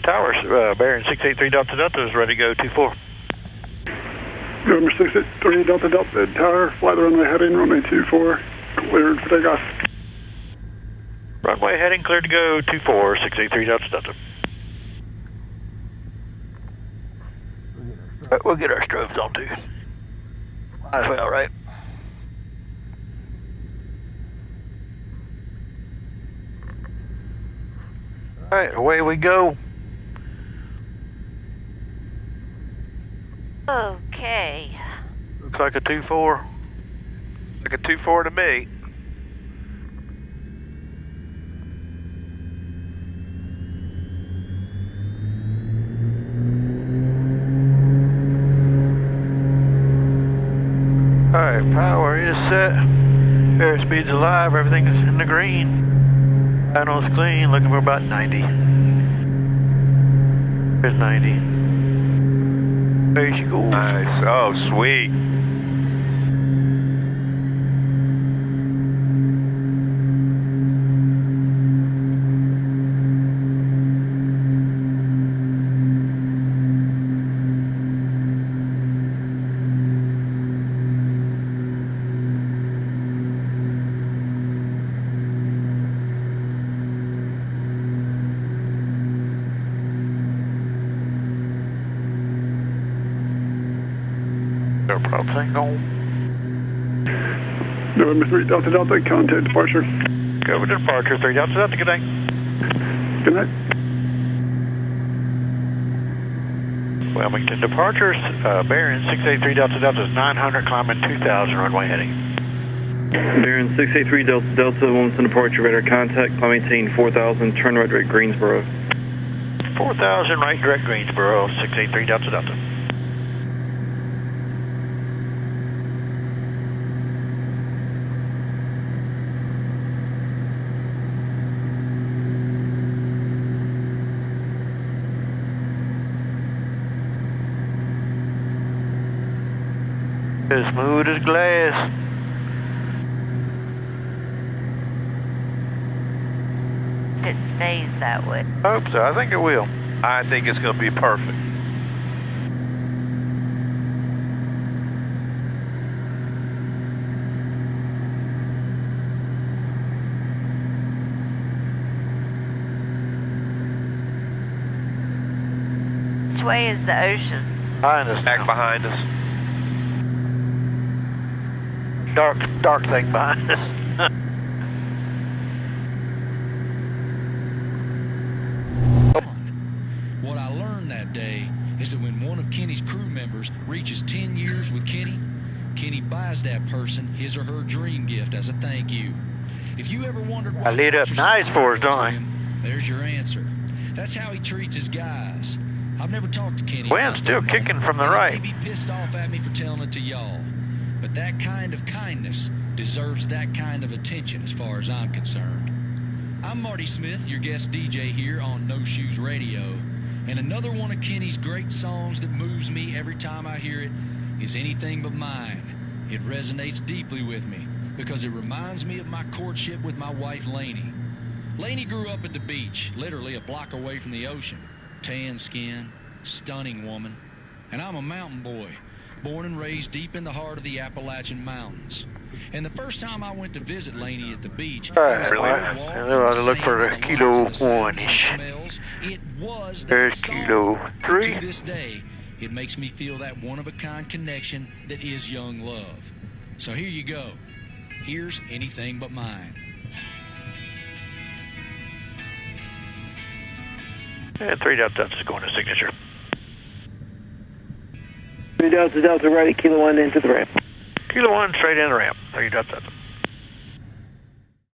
Towers, bearing 683 Delta Delta is ready to go 24. November 683 Delta Delta, tower, fly the runway heading, runway 24, cleared for takeoff. Runway heading cleared to go 24, 683 Delta Delta. We'll get our strobes on too. Might as well, right? Alright, away we go. Okay. Looks like a 2-4. Like a 2-4 to me. Alright, power is set. Airspeed's alive, everything's in the green. Panel's clean, looking for about 90. There's 90. There she goes. Nice. Oh, sweet. Our prop thing on. November 3 Delta Delta, contact departure. Go with departure, 3 Delta Delta, good night. Good night. Wilmington departures, bearing 683 Delta Delta is 900, climbing 2000, runway heading. Bearing 683 Delta Delta, Wilmington departure, radar contact, climb maintain 4000, turn right direct Greensboro. 4000, right direct Greensboro, 683 Delta Delta. As smooth as glass. It stays that way. I hope so. I think it will. I think it's going to be perfect. Which way is the ocean? Behind us. Back behind us. Dark thing behind us. What I learned that day is that when one of Kenny's crew members reaches 10 years with Kenny, Kenny buys that person his or her dream gift as a thank you. If you ever wondered why I lit up nice for us, don't I? There's your answer. That's how he treats his guys. I've never talked to Kenny. Wind's still kicking from the right. He may be pissed off at me for telling it to y'all, but that kind of kindness deserves that kind of attention as far as I'm concerned. I'm Marty Smith, your guest DJ here on No Shoes Radio, and another one of Kenny's great songs that moves me every time I hear it is Anything But Mine. It resonates deeply with me because it reminds me of my courtship with my wife Lainey. Lainey grew up at the beach, literally a block away from the ocean. Tan skin, stunning woman, and I'm a mountain boy, born and raised deep in the heart of the Appalachian Mountains. And the first time I went to visit Lainey at the beach, I ought to look for the kilo 1-ish. There's kilo 3. To this day, it makes me feel that one-of-a-kind connection that is young love. So here you go. Here's Anything But Mine. And 3 Delta Delta's going to signature. 3 Delta Delta, ready, Kilo 1 into the ramp. Kilo 1 straight in the ramp. 3 Delta Delta.